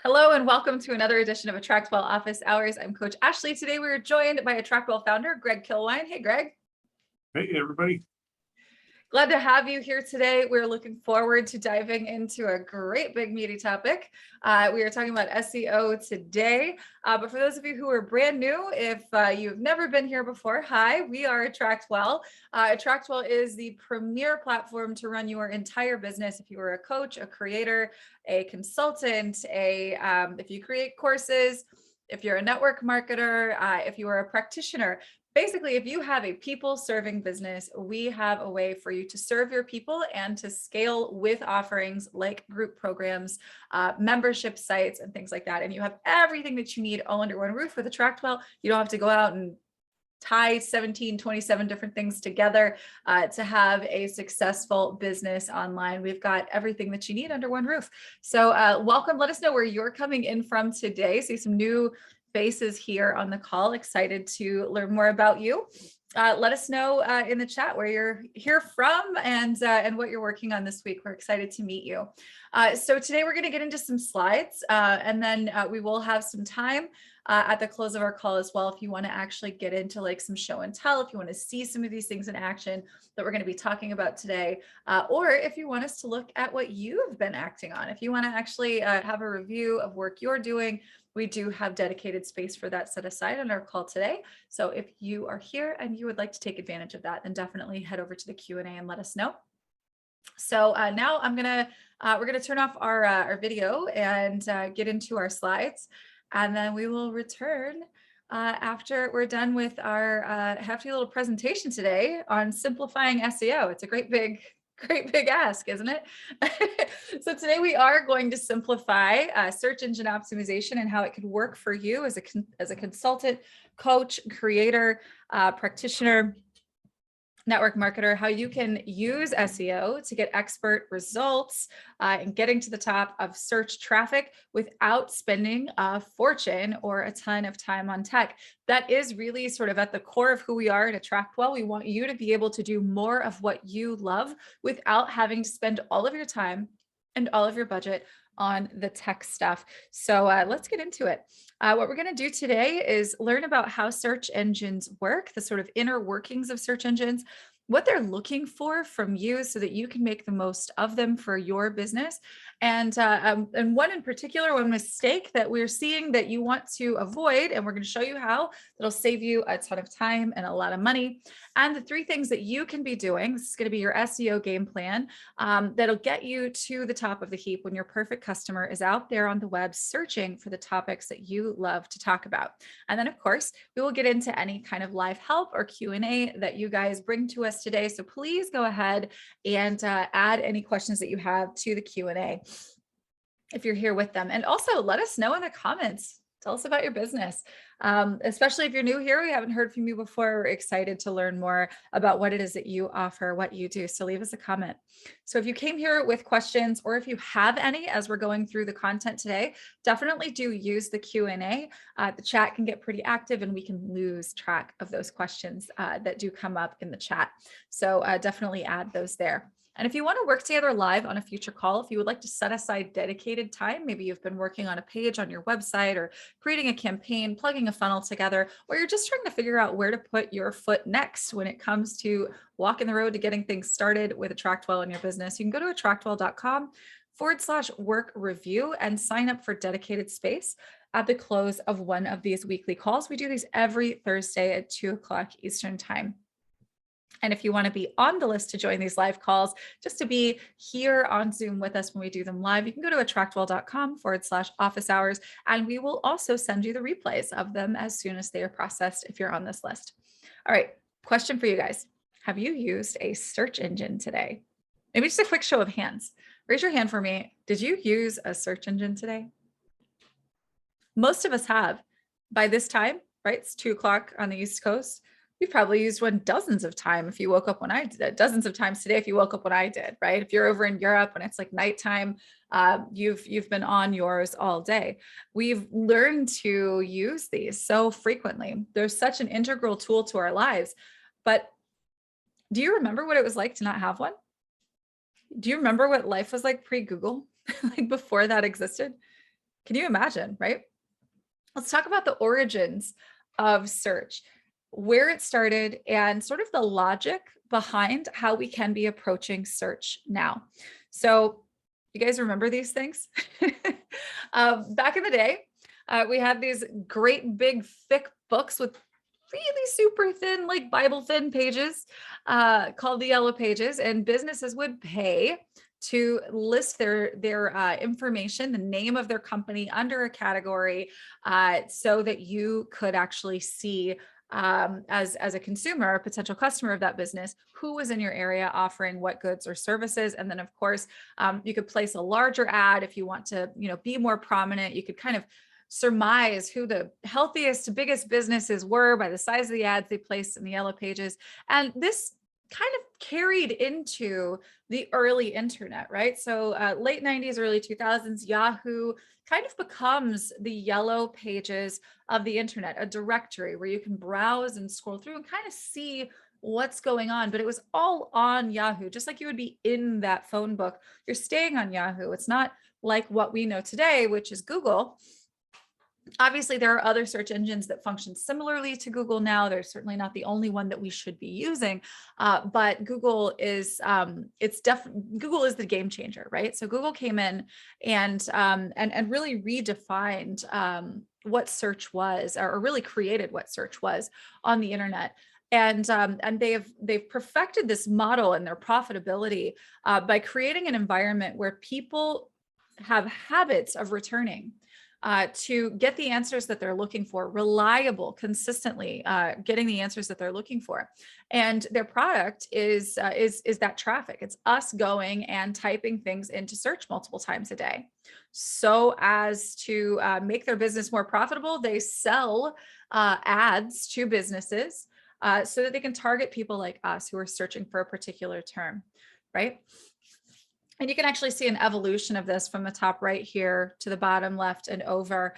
Hello and welcome to another edition of AttractWell Office Hours. I'm Coach Ashley. Today we are joined by AttractWell founder Greg Kilwine. Hey, Greg. Hey, everybody. Glad to have you here today. We're looking forward to diving into a great big meaty topic. We are talking about SEO today. But for those of you who are brand new, if you've never been here before, hi, we are AttractWell. AttractWell is the premier platform to run your entire business. If you are a coach, a creator, a consultant, if you create courses, if you're a network marketer, if you are a practitioner, basically, if you have a people serving business, we have a way for you to serve your people and to scale with offerings like group programs, membership sites, and things like that. And you have everything that you need all under one roof with AttractWell. You don't have to go out and tie 27 different things together to have a successful business online. We've got everything that you need under one roof. So welcome. Let us know where you're coming in from today. See some new faces here on the call. Excited to learn more about you. Let us know in the chat where you're here from and what you're working on this week. We're excited to meet you. So today we're going to get into some slides and then we will have some time at the close of our call as well. If you want to actually get into like some show and tell, if you want to see some of these things in action that we're going to be talking about today, or if you want us to look at what you've been acting on, if you want to actually have a review of work you're doing, we do have dedicated space for that set aside on our call today. So if you are here and you would like to take advantage of that, then definitely head over to the Q&A and let us know. So now we're gonna turn off our video and get into our slides, and then we will return after we're done with our hefty little presentation today on simplifying SEO. It's a great big ask, isn't it? So today we are going to simplify search engine optimization and how it could work for you as a consultant, coach, creator, practitioner, network marketer, how you can use SEO to get expert results and getting to the top of search traffic without spending a fortune or a ton of time on tech. That is really sort of at the core of who we are at AttractWell. We want you to be able to do more of what you love without having to spend all of your time and all of your budget on the tech stuff. So let's get into it. What we're going to do today is learn about how search engines work, the sort of inner workings of search engines, what they're looking for from you so that you can make the most of them for your business. And one in particular, one mistake that we're seeing that you want to avoid, and we're going to show you how that'll save you a ton of time and a lot of money. And the 3 things that you can be doing, this is going to be your SEO game plan, that'll get you to the top of the heap when your perfect customer is out there on the web searching for the topics that you love to talk about. And then of course, we will get into any kind of live help or Q&A that you guys bring to us today. So please go ahead and add any questions that you have to the Q&A if you're here with them. And also let us know in the comments. Tell us about your business. Especially if you're new here, we haven't heard from you before. We're excited to learn more about what it is that you offer, what you do. So leave us a comment. So if you came here with questions, or if you have any as we're going through the content today, definitely do use the Q&A. The chat can get pretty active and we can lose track of those questions that do come up in the chat. So definitely add those there. And if you want to work together live on a future call, if you would like to set aside dedicated time, maybe you've been working on a page on your website or creating a campaign, plugging a funnel together, or you're just trying to figure out where to put your foot next when it comes to walking the road to getting things started with AttractWell in your business, you can go to attractwell.com/work review and sign up for dedicated space at the close of one of these weekly calls. We do these every Thursday at 2 o'clock Eastern time. And if you want to be on the list to join these live calls, just to be here on Zoom with us when we do them live, you can go to attractwell.com/office hours, and we will also send you the replays of them as soon as they are processed if you're on this list. All right, question for you guys. Have you used a search engine today? Maybe just a quick show of hands. Raise your hand for me. Did you use a search engine today? Most of us have. By this time, right? It's 2 o'clock on the East Coast. You've probably used one dozens of times if you woke up when I did, dozens of times today if you woke up when I did, right? If you're over in Europe when it's like nighttime, you've been on yours all day. We've learned to use these so frequently. They're such an integral tool to our lives. But do you remember what it was like to not have one? Do you remember what life was like pre-Google, like before that existed? Can you imagine, right? Let's talk about the origins of search, where it started, and sort of the logic behind how we can be approaching search now. So you guys remember these things? Back in the day, we had these great big thick books with really super thin, like Bible thin pages called the Yellow Pages, and businesses would pay to list their information, the name of their company under a category, so that you could actually see as a consumer, a potential customer of that business, who was in your area offering what goods or services. And then of course, you could place a larger ad if you want to, be more prominent. You could kind of surmise who the healthiest, biggest businesses were by the size of the ads they placed in the Yellow Pages. And this kind of carried into the early internet, right? So late 90s, early 2000s, Yahoo kind of becomes the Yellow Pages of the internet, a directory where you can browse and scroll through and kind of see what's going on. But it was all on Yahoo, just like you would be in that phone book. You're staying on Yahoo. It's not like what we know today, which is Google. Obviously, there are other search engines that function similarly to Google now. They're certainly not the only one that we should be using, but Google is Google is the game changer, right? So Google came in and really redefined what search was, or really created what search was on the internet. And they've perfected this model and their profitability by creating an environment where people have habits of returning to get the answers that they're looking for, reliable, consistently getting the answers that they're looking for. And their product is that traffic. It's us going and typing things into search multiple times a day. So as to make their business more profitable, they sell ads to businesses so that they can target people like us who are searching for a particular term, right? And you can actually see an evolution of this from the top right here to the bottom left and over,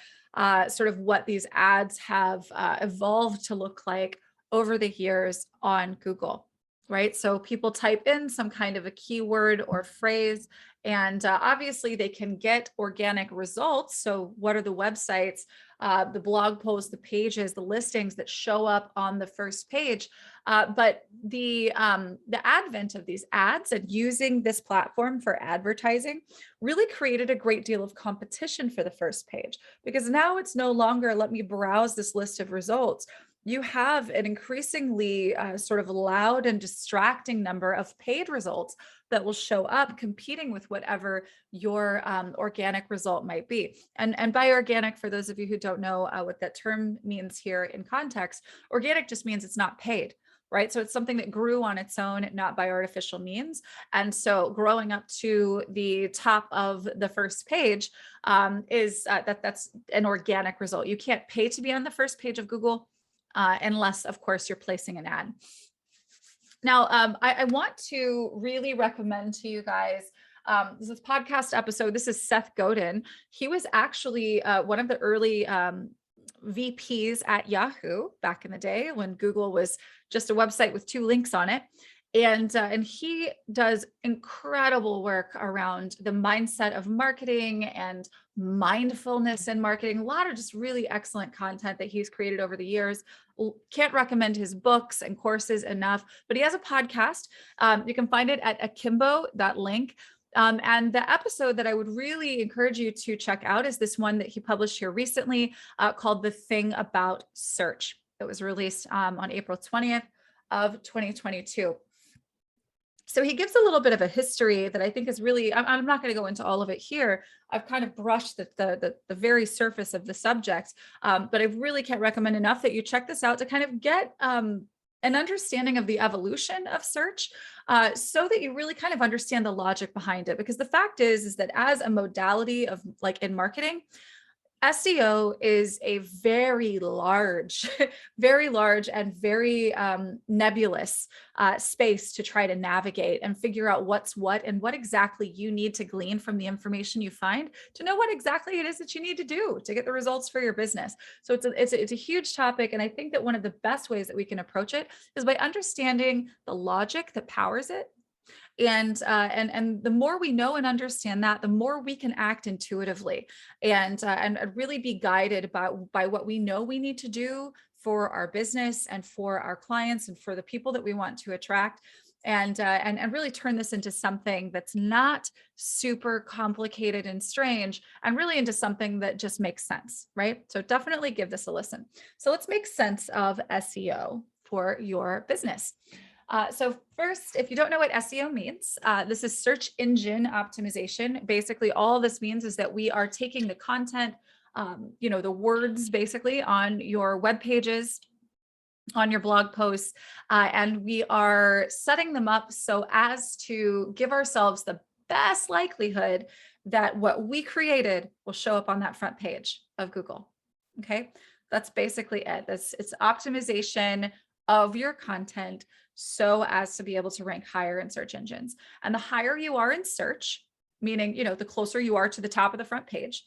sort of what these ads have evolved to look like over the years on Google, right? So people type in some kind of a keyword or phrase, and obviously they can get organic results. So what are the websites, the blog posts, the pages, the listings that show up on the first page? But the advent of these ads and using this platform for advertising really created a great deal of competition for the first page, because now it's no longer let me browse this list of results. You have an increasingly sort of loud and distracting number of paid results that will show up competing with whatever your organic result might be. And by organic, for those of you who don't know what that term means here in context, organic just means it's not paid. Right. So it's something that grew on its own, not by artificial means. And so growing up to the top of the first page is that's an organic result. You can't pay to be on the first page of Google unless, of course, you're placing an ad. Now, I want to really recommend to you guys this podcast episode. This is Seth Godin. He was actually one of the early VPs at Yahoo back in the day when Google was just a website with 2 links on it. And he does incredible work around the mindset of marketing and mindfulness in marketing. A lot of just really excellent content that he's created over the years. Can't recommend his books and courses enough, but he has a podcast. You can find it at akimbo.link. And the episode that I would really encourage you to check out is this one that he published here recently called The Thing About Search. It was released on April 20th of 2022. So he gives a little bit of a history that I think is really, I'm not going to go into all of it here. I've kind of brushed the very surface of the subject, but I really can't recommend enough that you check this out to kind of get an understanding of the evolution of search so that you really kind of understand the logic behind it. Because the fact is that as a modality of like in marketing, SEO is a very large, very large and very nebulous space to try to navigate and figure out what's what and what exactly you need to glean from the information you find to know what exactly it is that you need to do to get the results for your business. So it's a huge topic. And I think that one of the best ways that we can approach it is by understanding the logic that powers it And the more we know and understand that, the more we can act intuitively and really be guided by what we know we need to do for our business and for our clients and for the people that we want to attract. And really turn this into something that's not super complicated and strange, and really into something that just makes sense, right? So definitely give this a listen. So let's make sense of SEO for your business. So first, if you don't know what SEO means, this is search engine optimization. Basically, all this means is that we are taking the content, the words basically on your web pages, on your blog posts, and we are setting them up so as to give ourselves the best likelihood that what we created will show up on that front page of Google. Okay, that's basically it. It's optimization of your content so as to be able to rank higher in search engines. And the higher you are in search, meaning, the closer you are to the top of the front page,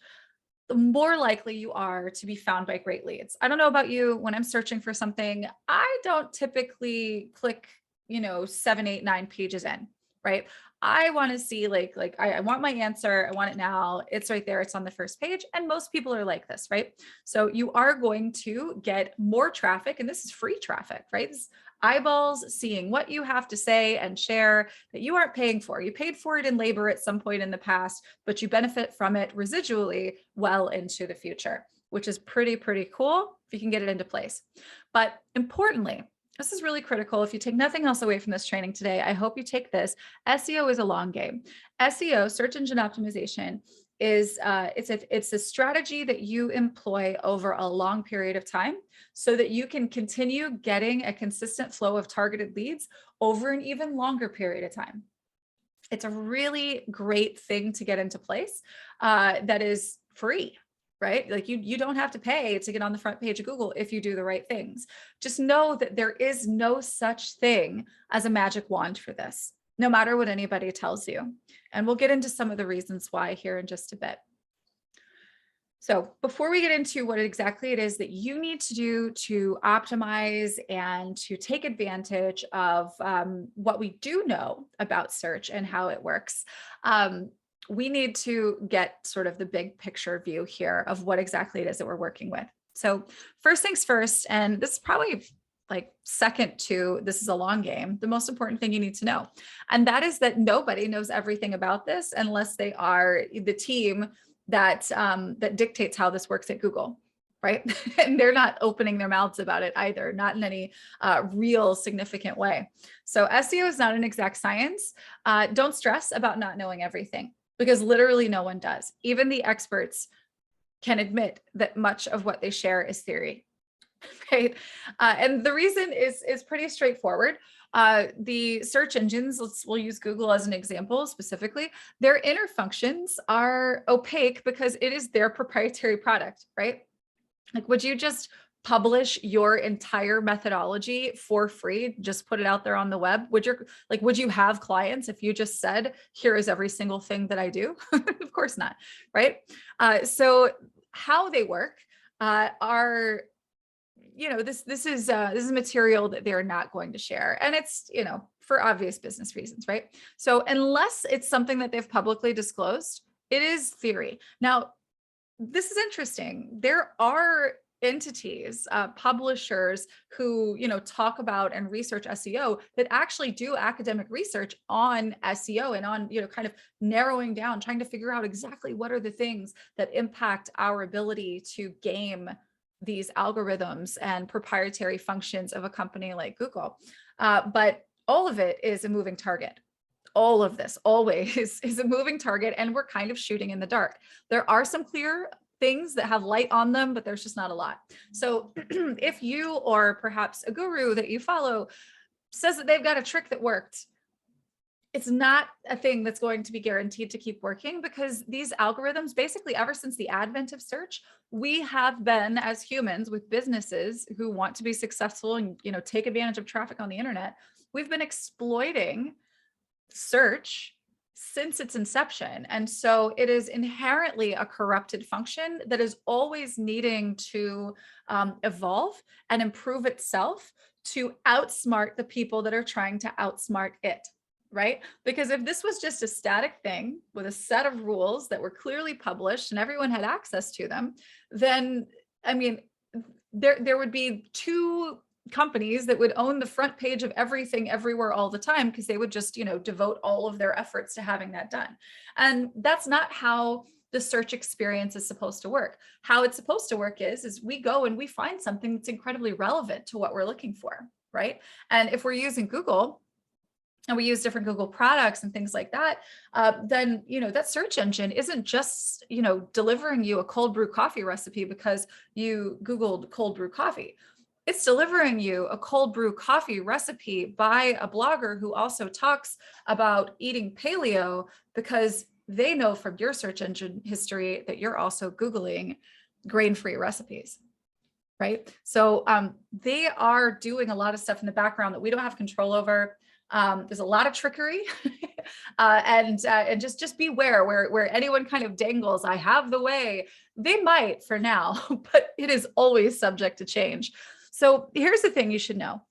the more likely you are to be found by great leads. I don't know about you, when I'm searching for something, I don't typically click, 7, 8, 9 pages in, right? I want to see I want my answer. I want it now. It's right there. It's on the first page. And most people are like this, right? So you are going to get more traffic, and this is free traffic, right? This is eyeballs seeing what you have to say and share that you aren't paying for. You paid for it in labor at some point in the past, but you benefit from it residually well into the future, which is pretty cool if you can get it into place. But importantly, this is really critical. If you take nothing else away from this training today, I hope you take this. SEO is a long game. SEO, search engine optimization, is it's a strategy that you employ over a long period of time so that you can continue getting a consistent flow of targeted leads over an even longer period of time. It's a really great thing to get into place that is free, right? Like you don't have to pay to get on the front page of Google if you do the right things. Just know that there is no such thing as a magic wand for this, no matter what anybody tells you. And we'll get into some of the reasons why here in just a bit. So before we get into what exactly it is that you need to do to optimize and to take advantage of what we do know about search and how it works, we need to get sort of the big picture view here of what exactly it is that we're working with. So first things first, and this is probably second to this is a long game, the most important thing you need to know. And that is that nobody knows everything about this unless they are the team that dictates how this works at Google, right? And they're not opening their mouths about it either, not in any real significant way. So SEO is not an exact science. Don't stress about not knowing everything, because literally no one does. Even the experts can admit that much of what they share is theory. Right. And the reason is pretty straightforward. The search engines, we'll use Google as an example specifically, their inner functions are opaque because it is their proprietary product, right? Like, would you just publish your entire methodology for free, just put it out there on the web? Would you have clients if you just said, here is every single thing that I do? Of course not, right? So how they work are, this is material that they're not going to share. And it's, for obvious business reasons, right? So unless it's something that they've publicly disclosed, it is theory. Now, this is interesting. There are entities, publishers who, talk about and research SEO that actually do academic research on SEO and on, kind of narrowing down, trying to figure out exactly what are the things that impact our ability to game these algorithms and proprietary functions of a company like Google. But all of it is a moving target. All of this always is a moving target, and we're kind of shooting in the dark. There are some clear things that have light on them, but there's just not a lot. So if you, or perhaps a guru that you follow, says that they've got a trick that worked, it's not a thing that's going to be guaranteed to keep working, because these algorithms, basically ever since the advent of search, we have been, as humans with businesses who want to be successful and, take advantage of traffic on the internet, we've been exploiting search since its inception. And so it is inherently a corrupted function that is always needing to evolve and improve itself to outsmart the people that are trying to outsmart it. right? Because if this was just a static thing with a set of rules that were clearly published and everyone had access to them, then, I mean, there would be two companies that would own the front page of everything everywhere all the time, because they would just, devote all of their efforts to having that done. And that's not how the search experience is supposed to work. How it's supposed to work is we go and we find something that's incredibly relevant to what we're looking for, right? And if we're using Google, and we use different Google products and things like that, then, that search engine isn't just, delivering you a cold brew coffee recipe because you Googled cold brew coffee. It's delivering you a cold brew coffee recipe by a blogger who also talks about eating paleo, because they know from your search engine history that you're also Googling grain-free recipes. Right. So they are doing a lot of stuff in the background that we don't have control over. There's a lot of trickery, and just beware where anyone kind of dangles, I have the way. They might for now, but it is always subject to change. So here's the thing you should know.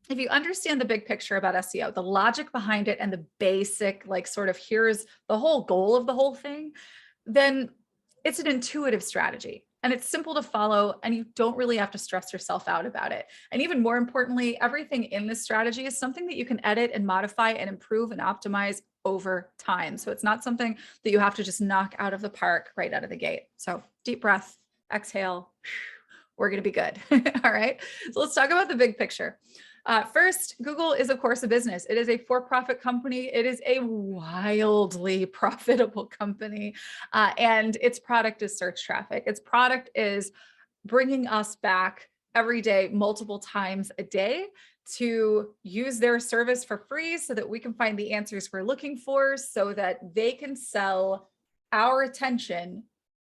If you understand the big picture about SEO, the logic behind it, and the basic, sort of here's the whole goal of the whole thing, then it's an intuitive strategy. And it's simple to follow, and you don't really have to stress yourself out about it. And even more importantly, everything in this strategy is something that you can edit and modify and improve and optimize over time. So it's not something that you have to just knock out of the park right out of the gate. So deep breath, exhale, we're going to be good. All right. So let's talk about the big picture. First, Google is, of course, a business. It is a for-profit company. It is a wildly profitable company. And its product is search traffic. Its product is bringing us back every day, multiple times a day, to use their service for free so that we can find the answers we're looking for, so that they can sell our attention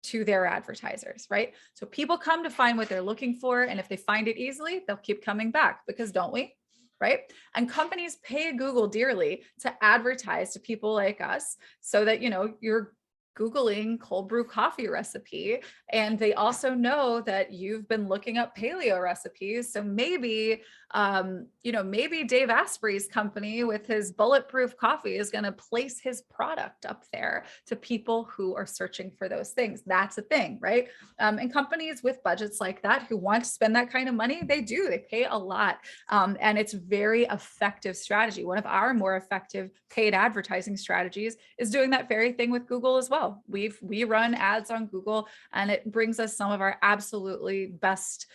to their advertisers, right? So people come to find what they're looking for. And if they find it easily, they'll keep coming back, because don't we? Right? And companies pay Google dearly to advertise to people like us, so that, you're Googling cold brew coffee recipe. And they also know that you've been looking up paleo recipes. So maybe, maybe Dave Asprey's company with his bulletproof coffee is going to place his product up there to people who are searching for those things. That's a thing, right? And companies with budgets like that who want to spend that kind of money, they pay a lot. And it's very effective strategy. One of our more effective paid advertising strategies is doing that very thing with Google as well. We run ads on Google, and it brings us some of our absolutely best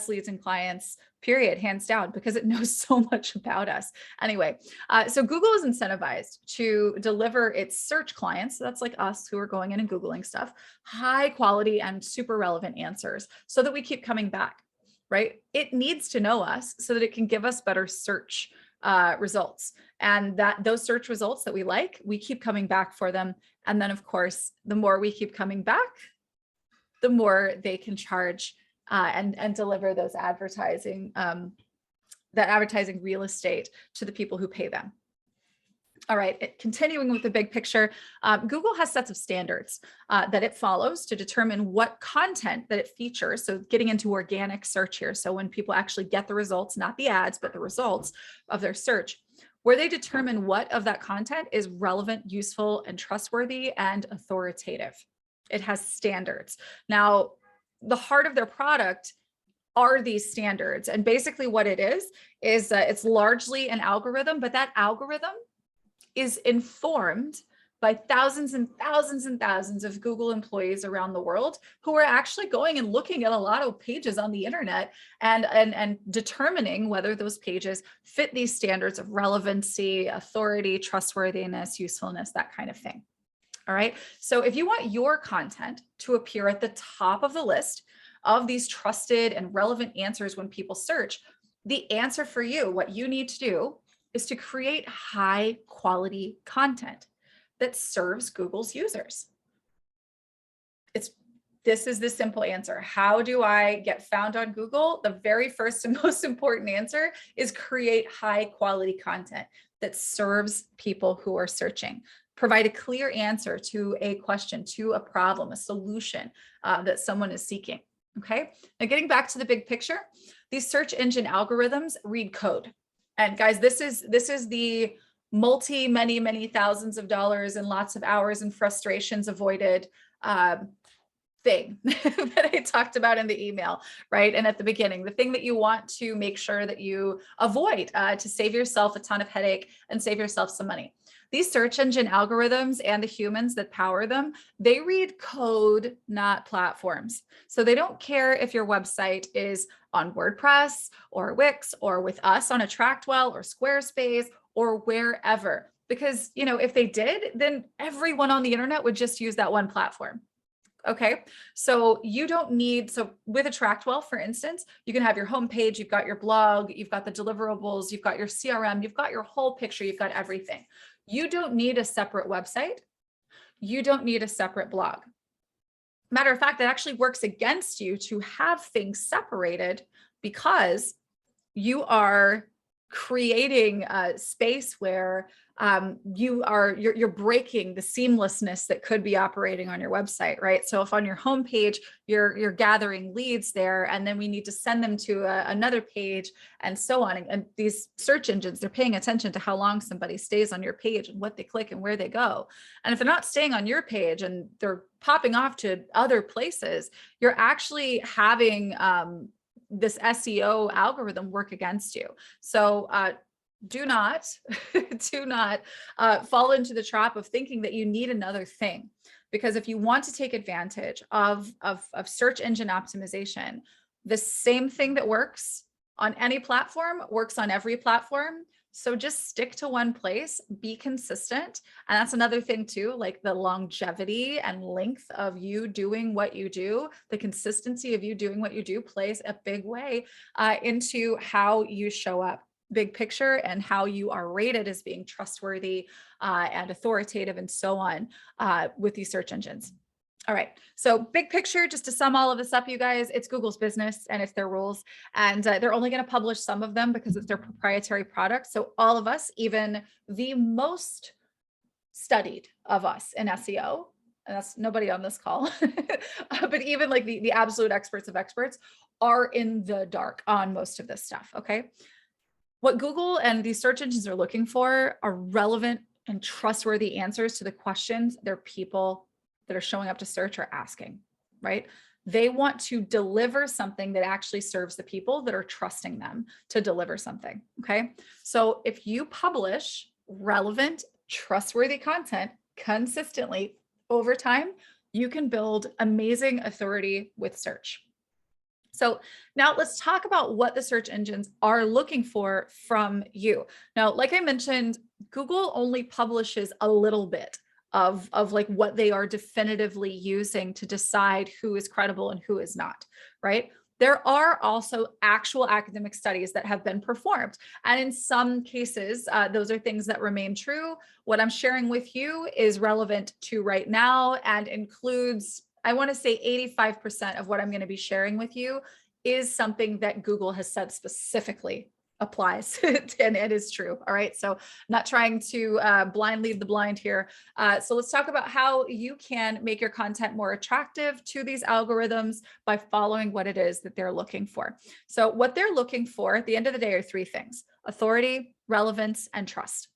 leads and clients, period, hands down, because it knows so much about us. Anyway, so Google is incentivized to deliver its search clients, so that's like us who are going in and Googling stuff, high quality and super relevant answers, so that we keep coming back, right? It needs to know us so that it can give us better search results, and that those search results that we like, we keep coming back for them. And then, of course, the more we keep coming back, the more they can charge and deliver those advertising, that advertising real estate to the people who pay them. All right, continuing with the big picture, Google has sets of standards that it follows to determine what content that it features. So getting into organic search here. So when people actually get the results, not the ads, but the results of their search, where they determine what of that content is relevant, useful, and trustworthy and authoritative. It has standards. Now, the heart of their product are these standards. And basically what it is it's largely an algorithm, but that algorithm is informed by thousands and thousands and thousands of Google employees around the world who are actually going and looking at a lot of pages on the internet and determining whether those pages fit these standards of relevancy, authority, trustworthiness, usefulness, that kind of thing. All right. So if you want your content to appear at the top of the list of these trusted and relevant answers when people search, the answer for you, what you need to do, is to create high quality content that serves Google's users. This is the simple answer. How do I get found on Google? The very first and most important answer is create high quality content that serves people who are searching. Provide a clear answer to a question, to a problem, a solution that someone is seeking. Okay. Now getting back to the big picture, these search engine algorithms read code. And guys, this is the many thousands of dollars and lots of hours and frustrations avoided thing that I talked about in the email, right? And at the beginning, the thing that you want to make sure that you avoid to save yourself a ton of headache and save yourself some money. These search engine algorithms and the humans that power them, they read code, not platforms. So they don't care if your website is on WordPress or Wix or with us on AttractWell or Squarespace or wherever. Because, you know, if they did, then everyone on the internet would just use that one platform. Okay, so you don't need, so with AttractWell, for instance, you can have your homepage, you've got your blog, you've got the deliverables, you've got your CRM, you've got your whole picture, you've got everything. You don't need a separate website. You don't need a separate blog. Matter of fact, that actually works against you to have things separated because you are creating a space where you're breaking the seamlessness that could be operating on your website, right? So if on your homepage you're gathering leads there, and then we need to send them to another page, and so on. And these search engines, they're paying attention to how long somebody stays on your page and what they click and where they go. And if they're not staying on your page and they're popping off to other places, you're actually having this SEO algorithm work against you. So do not fall into the trap of thinking that you need another thing, because if you want to take advantage of search engine optimization, the same thing that works on any platform works on every platform. So just stick to one place, be consistent. And that's another thing too, like the longevity and length of you doing what you do, the consistency of you doing what you do plays a big way into how you show up, big picture, and how you are rated as being trustworthy and authoritative and so on with these search engines. All right, so big picture, just to sum all of this up, you guys, it's Google's business and it's their rules, and they're only going to publish some of them because it's their proprietary product. So all of us, even the most studied of us in SEO, and that's nobody on this call, but even like the absolute experts of experts are in the dark on most of this stuff, okay? What Google and these search engines are looking for are relevant and trustworthy answers to the questions their people that are showing up to search are asking, right? They want to deliver something that actually serves the people that are trusting them to deliver something, okay? So if you publish relevant, trustworthy content consistently over time, you can build amazing authority with search. So now let's talk about what the search engines are looking for from you. Now, like I mentioned, Google only publishes a little bit of like what they are definitively using to decide who is credible and who is not, right? There are also actual academic studies that have been performed. And in some cases, those are things that remain true. What I'm sharing with you is relevant to right now and includes, I want to say 85% of what I'm going to be sharing with you is something that Google has said specifically applies and it is true. All right. So not trying to blind lead the blind here. So let's talk about how you can make your content more attractive to these algorithms by following what it is that they're looking for. So what they're looking for at the end of the day are three things: authority, relevance, and trust.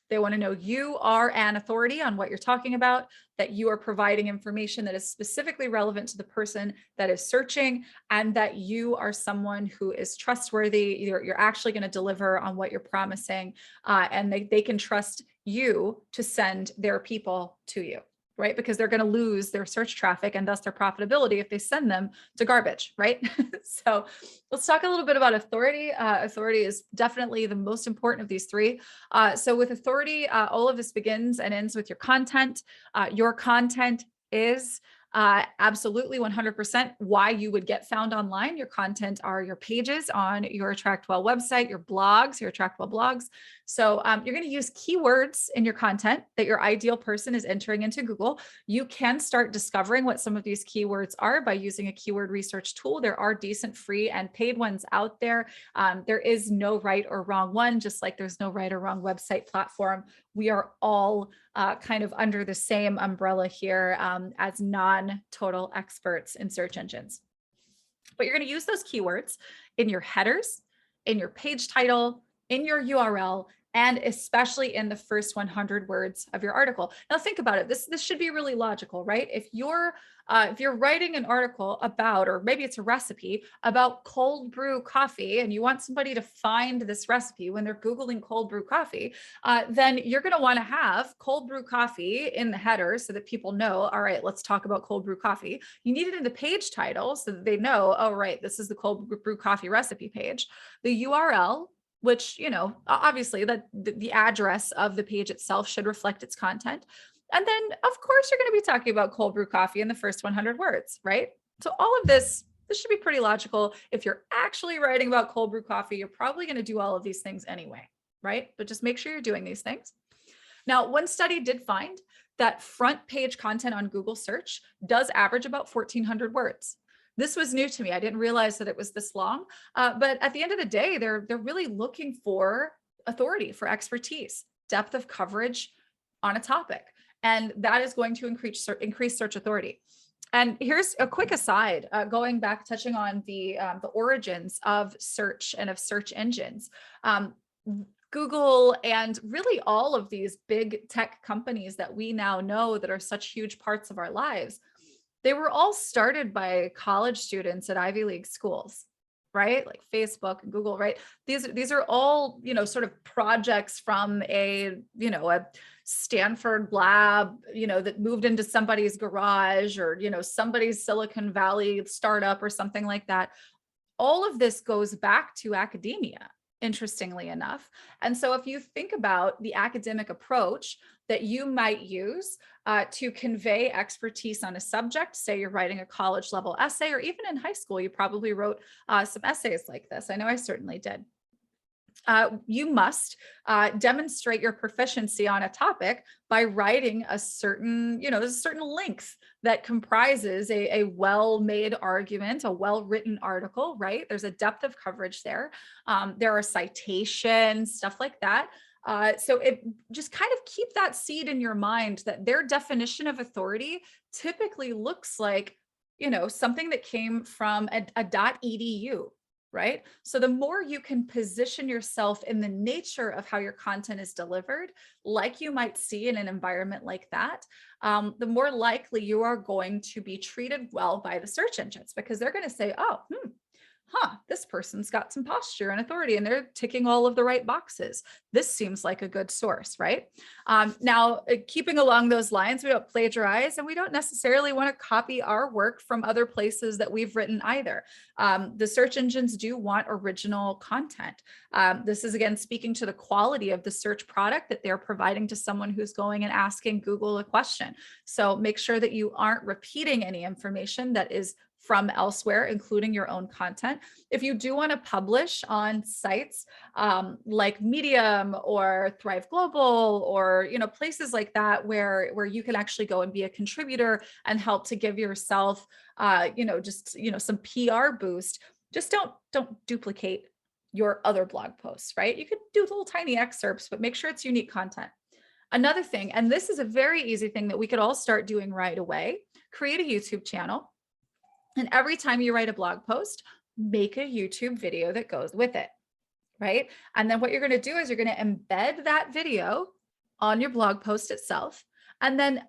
They want to know you are an authority on what you're talking about, that you are providing information that is specifically relevant to the person that is searching, and that you are someone who is trustworthy. You're actually going to deliver on what you're promising, and they can trust you to send their people to you, right? Because they're going to lose their search traffic and thus their profitability if they send them to garbage, right? So let's talk a little bit about authority. Authority is definitely the most important of these three. So with authority, all of this begins and ends with your content. Your content is absolutely 100% why you would get found online. Your content are your pages on your AttractWell website, your blogs, your AttractWell blogs. So you're going to use keywords in your content that your ideal person is entering into Google. You can start discovering what some of these keywords are by using a keyword research tool. There are decent free and paid ones out there. There is no right or wrong one, just like there's no right or wrong website platform. We are all kind of under the same umbrella here as non-total experts in search engines. But you're going to use those keywords in your headers, in your page title, in your URL, and especially in the first 100 words of your article. Now think about it. This should be really logical, right? If you're writing an article about, or maybe it's a recipe about cold brew coffee, and you want somebody to find this recipe when they're Googling cold brew coffee, then you're going to want to have cold brew coffee in the header so that people know, all right, let's talk about cold brew coffee. You need it in the page title so that they know, oh, right, this is the cold brew coffee recipe page. The URL, which, obviously the address of the page itself should reflect its content. And then of course, you're going to be talking about cold brew coffee in the first 100 words, right? So all of this should be pretty logical. If you're actually writing about cold brew coffee, you're probably going to do all of these things anyway, right? But just make sure you're doing these things. Now, one study did find that front page content on Google search does average about 1,400 words. This was new to me. I didn't realize that it was this long, but at the end of the day, they're really looking for authority, for expertise, depth of coverage on a topic, and that is going to increase search authority. And here's a quick aside, going back, touching on the origins of search and of search engines. Google and really all of these big tech companies that we now know that are such huge parts of our lives, they were all started by college students at Ivy League schools, right? Like Facebook and Google, right? These are all, sort of projects from a Stanford lab, that moved into somebody's garage, or, somebody's Silicon Valley startup or something like that. All of this goes back to academia, interestingly enough. And so if you think about the academic approach that you might use to convey expertise on a subject, say you're writing a college level essay, or even in high school, you probably wrote some essays like this. I know I certainly did. You must demonstrate your proficiency on a topic by writing a certain, there's a certain length that comprises a well-made argument, a well-written article, right? There's a depth of coverage there. There are citations, stuff like that. So it just kind of keep that seed in your mind that their definition of authority typically looks like, something that came from a .edu. Right? So the more you can position yourself in the nature of how your content is delivered, like you might see in an environment like that, the more likely you are going to be treated well by the search engines, because they're going to say, oh, this person's got some posture and authority, and they're ticking all of the right boxes. This seems like a good source, right? Now, keeping along those lines, we don't plagiarize, and we don't necessarily want to copy our work from other places that we've written either. The search engines do want original content. This is, again, speaking to the quality of the search product that they're providing to someone who's going and asking Google a question. So make sure that you aren't repeating any information that is from elsewhere, including your own content. If you do want to publish on sites like Medium or Thrive Global, or places like that where you can actually go and be a contributor and help to give yourself some PR boost, just don't duplicate your other blog posts, right? You could do little tiny excerpts, but make sure it's unique content. Another thing, and this is a very easy thing that we could all start doing right away, create a YouTube channel. And every time you write a blog post, make a YouTube video that goes with it, right? And then what you're going to do is you're going to embed that video on your blog post itself. And then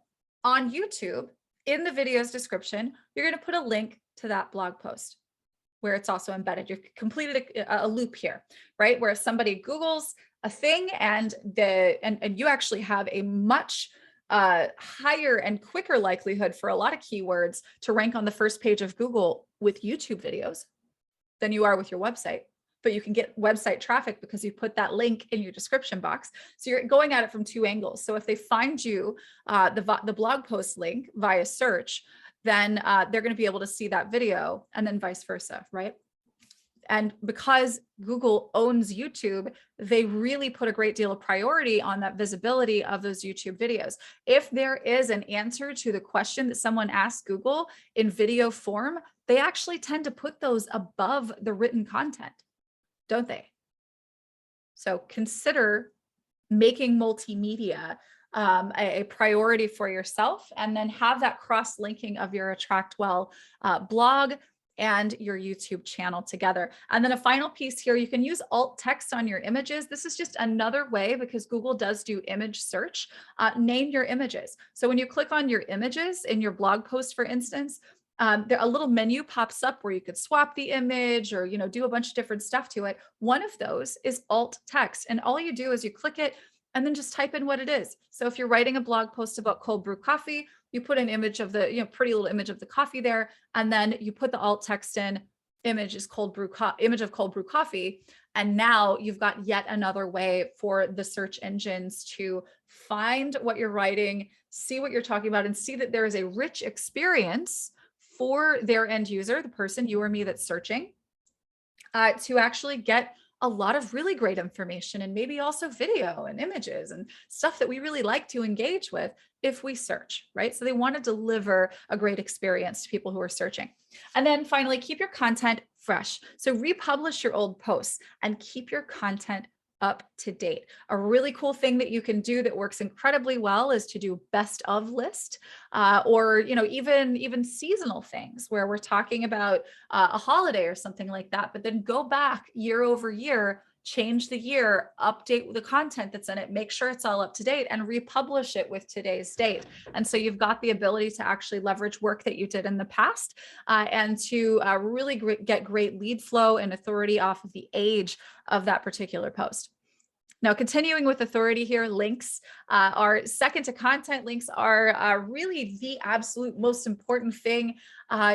on YouTube, in the video's description, you're going to put a link to that blog post where it's also embedded. You've completed a loop here, right? Where if somebody Googles a thing and you actually have a much higher and quicker likelihood for a lot of keywords to rank on the first page of Google with YouTube videos than you are with your website. But you can get website traffic because you put that link in your description box. So you're going at it from two angles. So if they find you the blog post link via search, then they're going to be able to see that video, and then vice versa, right? And because Google owns YouTube, they really put a great deal of priority on that visibility of those YouTube videos. If there is an answer to the question that someone asked Google in video form, they actually tend to put those above the written content, don't they? So consider making multimedia a priority for yourself, and then have that cross-linking of your AttractWell blog and your YouTube channel together. And then a final piece here, you can use alt text on your images. This is just another way, because Google does do image search, name your images. So when you click on your images in your blog post, for instance, there a little menu pops up where you could swap the image or, do a bunch of different stuff to it. One of those is alt text. And all you do is you click it and then just type in what it is. So if you're writing a blog post about cold brew coffee, you put an image of the, pretty little image of the coffee there, and then you put the alt text in, image of cold brew coffee. And now you've got yet another way for the search engines to find what you're writing, see what you're talking about, and see that there is a rich experience for their end user, the person, you or me, that's searching, to actually get a lot of really great information, and maybe also video and images and stuff that we really like to engage with if we search, right? So they want to deliver a great experience to people who are searching. And then finally, keep your content fresh. So republish your old posts and keep your content up to date. A really cool thing that you can do that works incredibly well is to do best of list, or even seasonal things where we're talking about a holiday or something like that, but then go back year over year, change the year, update the content that's in it, make sure it's all up to date, and republish it with today's date. And so you've got the ability to actually leverage work that you did in the past, and to really get great lead flow and authority off of the age of that particular post. Now, continuing with authority here, links are second to content. Links are really the absolute most important thing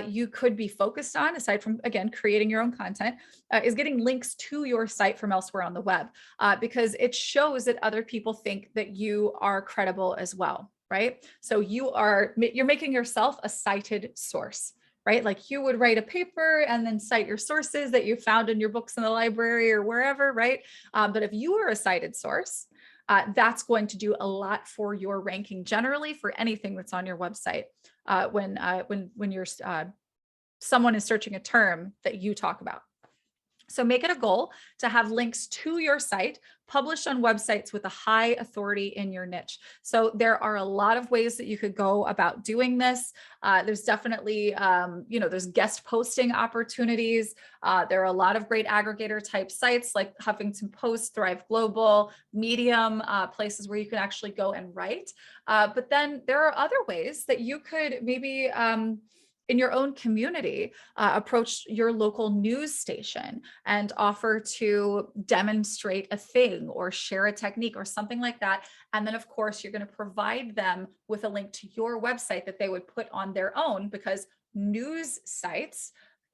you could be focused on, aside from, again, creating your own content, is getting links to your site from elsewhere on the web, because it shows that other people think that you are credible as well, right? So you're making yourself a cited source, right? Like you would write a paper and then cite your sources that you found in your books in the library or wherever, right? But if you are a cited source, that's going to do a lot for your ranking generally for anything that's on your website. When you're someone is searching a term that you talk about. So make it a goal to have links to your site published on websites with a high authority in your niche. So there are a lot of ways that you could go about doing this. There's definitely, there's guest posting opportunities. There are a lot of great aggregator type sites like Huffington Post, Thrive Global, Medium, places where you can actually go and write. But then there are other ways that you could maybe, in your own community, approach your local news station and offer to demonstrate a thing or share a technique or something like that. And then, of course, you're going to provide them with a link to your website that they would put on their own, because news sites,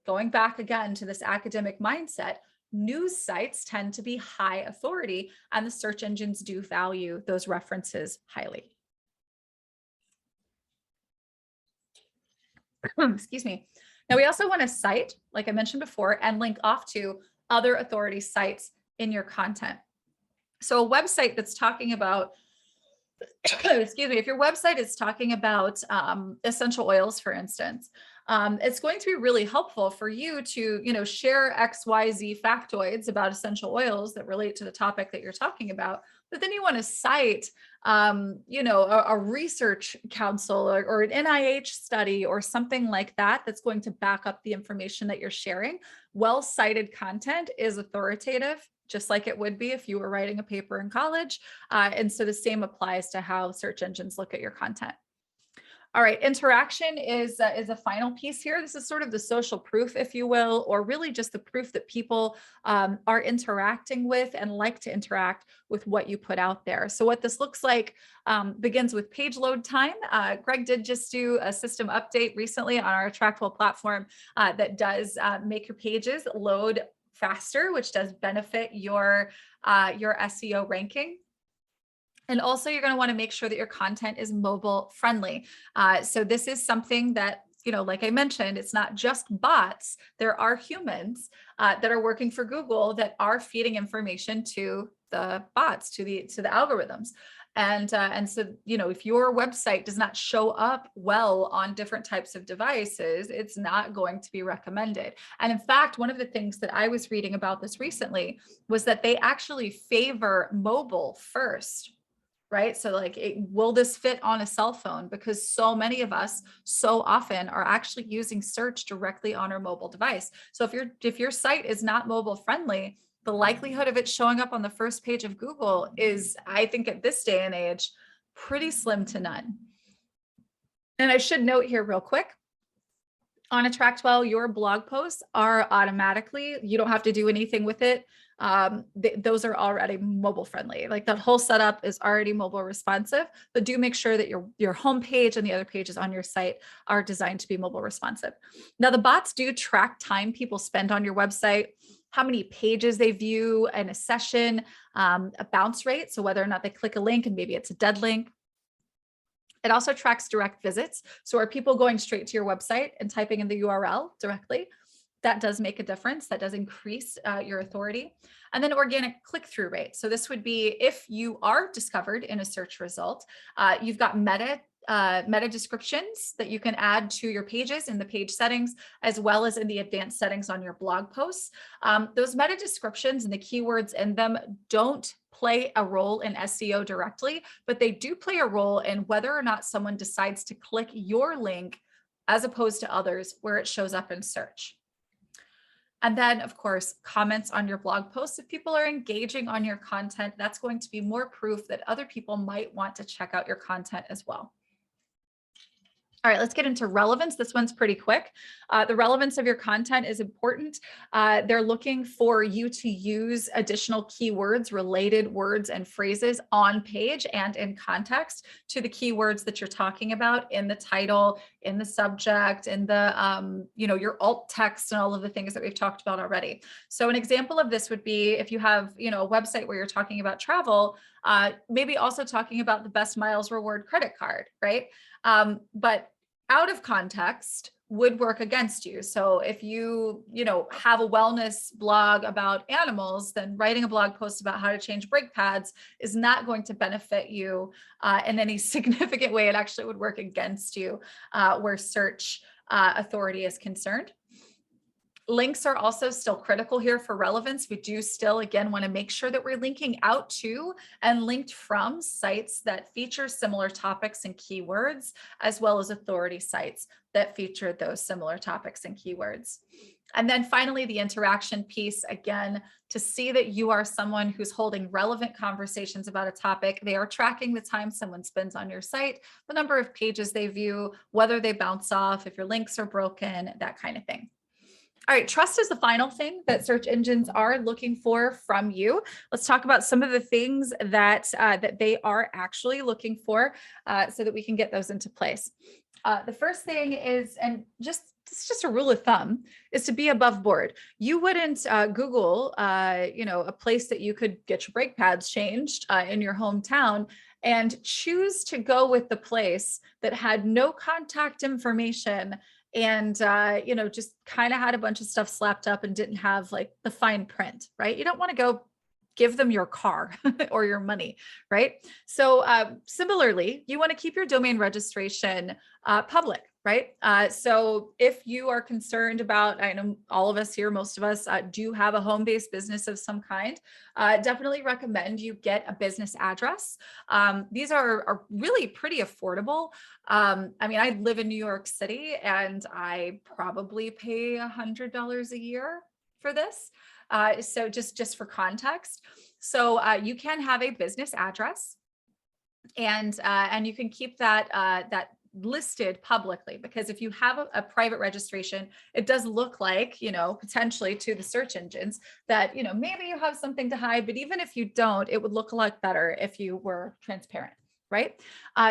going back again to this academic mindset, news sites tend to be high authority, and the search engines do value those references highly. Excuse me. Now, we also want to cite, like I mentioned before, and link off to other authority sites in your content. So a website that's talking about, excuse me, if your website is talking about essential oils, for instance, it's going to be really helpful for you to, share XYZ factoids about essential oils that relate to the topic that you're talking about. But then you want to cite, a research council or an NIH study or something like that that's going to back up the information that you're sharing. Well-cited content is authoritative, just like it would be if you were writing a paper in college. And so the same applies to how search engines look at your content. All right, interaction is a final piece here. This is sort of the social proof, if you will, or really just the proof that people are interacting with and like to interact with what you put out there. So what this looks like begins with page load time. Greg did just do a system update recently on our AttractWell platform that does make your pages load faster, which does benefit your SEO ranking. And also, you're going to want to make sure that your content is mobile friendly. So this is something that, like I mentioned, it's not just bots. There are humans that are working for Google that are feeding information to the bots, to the algorithms. And so, if your website does not show up well on different types of devices, it's not going to be recommended. And in fact, one of the things that I was reading about this recently was that they actually favor mobile first right? So like, will this fit on a cell phone? Because so many of us so often are actually using search directly on our mobile device. So if your site is not mobile friendly, the likelihood of it showing up on the first page of Google is, I think at this day and age, pretty slim to none. And I should note here real quick, on AttractWell, your blog posts are automatically, you don't have to do anything with it. Those are already mobile friendly. Like that whole setup is already mobile responsive, but do make sure that your homepage and the other pages on your site are designed to be mobile responsive. Now the bots do track time people spend on your website, how many pages they view in a session, a bounce rate. So whether or not they click a link and maybe it's a dead link. It also tracks direct visits. So are people going straight to your website and typing in the URL directly? That does make a difference. That does increase your authority. And then organic click-through rate. So this would be if you are discovered in a search result, you've got meta descriptions that you can add to your pages in the page settings, as well as in the advanced settings on your blog posts. Those meta descriptions and the keywords in them don't play a role in SEO directly, but they do play a role in whether or not someone decides to click your link as opposed to others where it shows up in search. And then, of course, comments on your blog posts. If people are engaging on your content, that's going to be more proof that other people might want to check out your content as well. All right, let's get into relevance. This one's pretty quick. The relevance of your content is important. They're looking for you to use additional keywords, related words and phrases on page and in context to the keywords that you're talking about in the title, in the subject, in the, your alt text and all of the things that we've talked about already. So an example of this would be if you have, a website where you're talking about travel, maybe also talking about the best miles reward credit card, right? But out of context would work against you. So if you, have a wellness blog about animals, then writing a blog post about how to change brake pads is not going to benefit you in any significant way. It actually would work against you where search authority is concerned. Links are also still critical here for relevance. We do still, again, want to make sure that we're linking out to and linked from sites that feature similar topics and keywords, as well as authority sites that feature those similar topics and keywords. And then finally, the interaction piece, again, to see that you are someone who's holding relevant conversations about a topic. They are tracking the time someone spends on your site, the number of pages they view, whether they bounce off, if your links are broken, that kind of thing. All right, trust is the final thing that search engines are looking for from you. Let's talk about some of the things that they are actually looking for so that we can get those into place. The first thing is, and it's just a rule of thumb, is to be above board. You wouldn't Google, a place that you could get your brake pads changed in your hometown and choose to go with the place that had no contact information and, just kind of had a bunch of stuff slapped up and didn't have like the fine print, right? You don't want to go give them your car or your money, right? So similarly, you want to keep your domain registration public, right? So if you are concerned about, I know all of us here, most of us do have a home-based business of some kind, definitely recommend you get a business address. These are really pretty affordable. I live in New York City and I probably pay $100 a year for this. So just for context, so you can have a business address, and you can keep that listed publicly, because if you have a private registration, it does look like, potentially to the search engines that, maybe you have something to hide, but even if you don't, it would look a lot better if you were transparent. Right?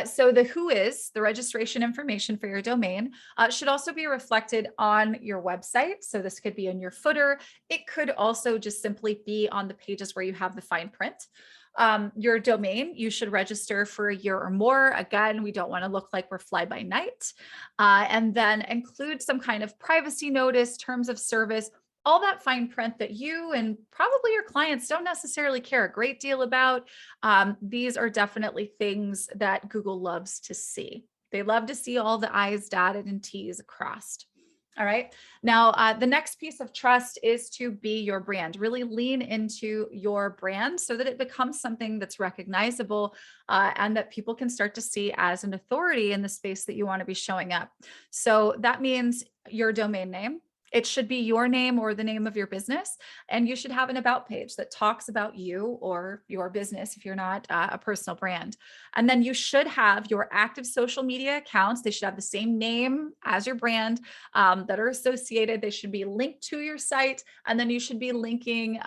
So the who is, the registration information for your domain should also be reflected on your website. So this could be in your footer. It could also just simply be on the pages where you have the fine print. Your domain, you should register for a year or more. Again, we don't want to look like we're fly by night. And then include some kind of privacy notice, terms of service, all that fine print that you and probably your clients don't necessarily care a great deal about. These are definitely things that Google loves to see. They love to see all the I's dotted and T's crossed. All right. Now, the next piece of trust is to be your brand. Really lean into your brand so that it becomes something that's recognizable and that people can start to see as an authority in the space that you want to be showing up. So that means your domain name. It should be your name or the name of your business. And you should have an about page that talks about you or your business if you're not a personal brand. And then you should have your active social media accounts. They should have the same name as your brand that are associated. They should be linked to your site. And then you should be linked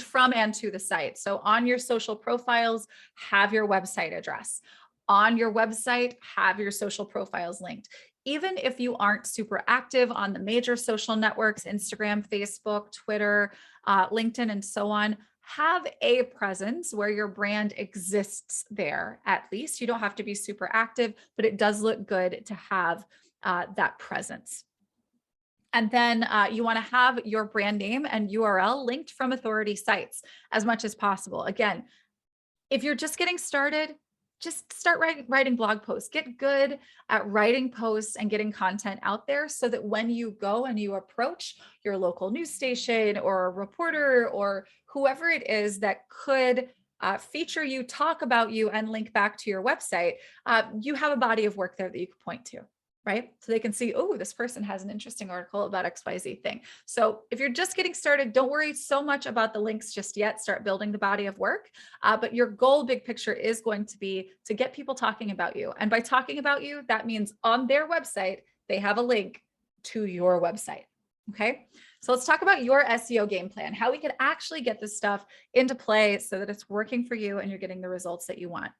from and to the site. So on your social profiles, have your website address. On your website, have your social profiles linked. Even if you aren't super active on the major social networks, Instagram, Facebook, Twitter, LinkedIn, and so on, have a presence where your brand exists there. At least you don't have to be super active, but it does look good to have that presence. And then you want to have your brand name and URL linked from authority sites as much as possible. Again, if you're just getting started, just start writing blog posts. Get good at writing posts and getting content out there so that when you go and you approach your local news station or a reporter or whoever it is that could feature you, talk about you, and link back to your website, you have a body of work there that you can point to. Right? So they can see, oh, this person has an interesting article about XYZ thing. So if you're just getting started, don't worry so much about the links just yet. Start building the body of work. But your goal, big picture, is going to be to get people talking about you. And by talking about you, that means on their website, they have a link to your website. Okay. So let's talk about your SEO game plan, how we can actually get this stuff into play so that it's working for you and you're getting the results that you want.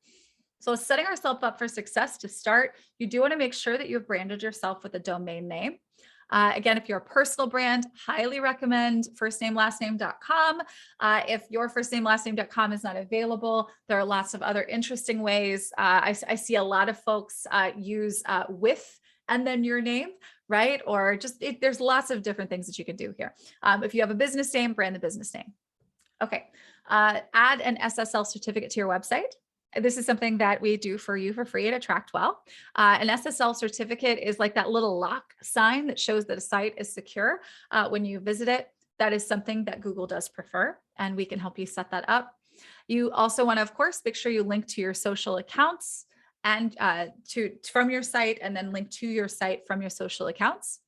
So setting ourselves up for success to start, you do want to make sure that you've branded yourself with a domain name. Again, if you're a personal brand, highly recommend firstnamelastname.com. If your firstnamelastname.com is not available, there are lots of other interesting ways. I see a lot of folks use with and then your name, right? Or just there's lots of different things that you can do here. If you have a business name, brand the business name. Okay. Add an SSL certificate to your website. This is something that we do for you for free at AttractWell. An SSL certificate is like that little lock sign that shows that a site is secure when you visit it. That is something that Google does prefer, and we can help you set that up. You also want to, of course, make sure you link to your social accounts and from your site, and then link to your site from your social accounts.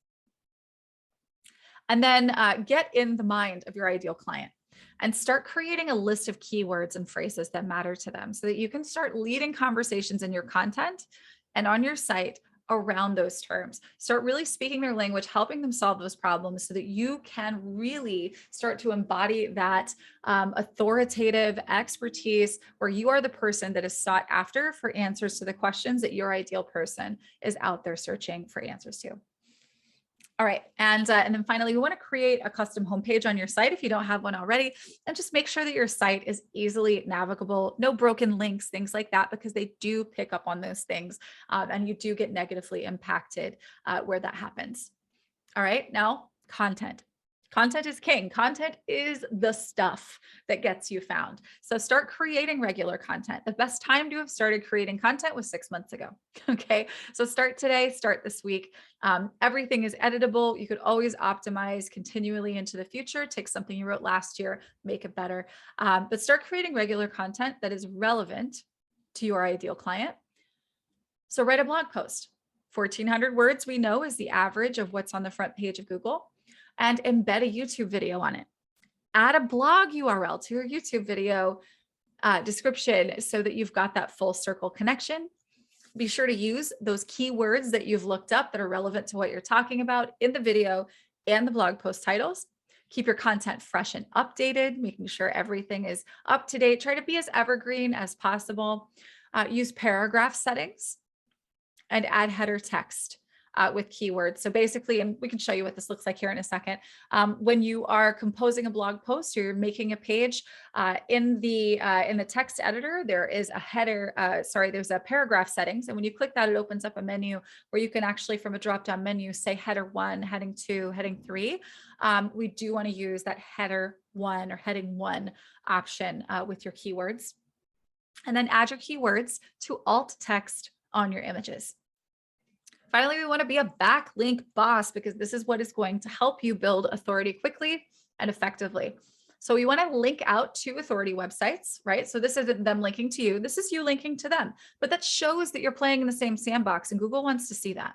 And then get in the mind of your ideal client and start creating a list of keywords and phrases that matter to them so that you can start leading conversations in your content and on your site around those terms. Start really speaking their language, helping them solve those problems so that you can really start to embody that authoritative expertise where you are the person that is sought after for answers to the questions that your ideal person is out there searching for answers to. All right. And then finally, we want to create a custom homepage on your site if you don't have one already, and just make sure that your site is easily navigable, no broken links, things like that, because they do pick up on those things and you do get negatively impacted where that happens. All right. Now, content. Content is king. Content is the stuff that gets you found. So start creating regular content. The best time to have started creating content was 6 months ago. Okay. So start today, start this week. Everything is editable. You could always optimize continually into the future. Take something you wrote last year, make it better. But start creating regular content that is relevant to your ideal client. So write a blog post. 1,400 words we know is the average of what's on the front page of Google. And embed a YouTube video on it. Add a blog URL to your YouTube video description so that you've got that full circle connection. Be sure to use those keywords that you've looked up that are relevant to what you're talking about in the video and the blog post titles. Keep your content fresh and updated, making sure everything is up to date. Try to be as evergreen as possible. Use paragraph settings and add header text with keywords. So basically, and we can show you what this looks like here in a second. When you are composing a blog post, or you're making a page in the text editor, there is a header, there's a paragraph settings. And when you click that, it opens up a menu where you can actually, from a drop-down menu, say header 1, heading 2, heading 3. We do want to use that header 1 or heading 1 option with your keywords. And then add your keywords to alt text on your images. Finally, we want to be a backlink boss because this is what is going to help you build authority quickly and effectively. So we want to link out to authority websites, right? So this isn't them linking to you. This is you linking to them, but that shows that you're playing in the same sandbox and Google wants to see that.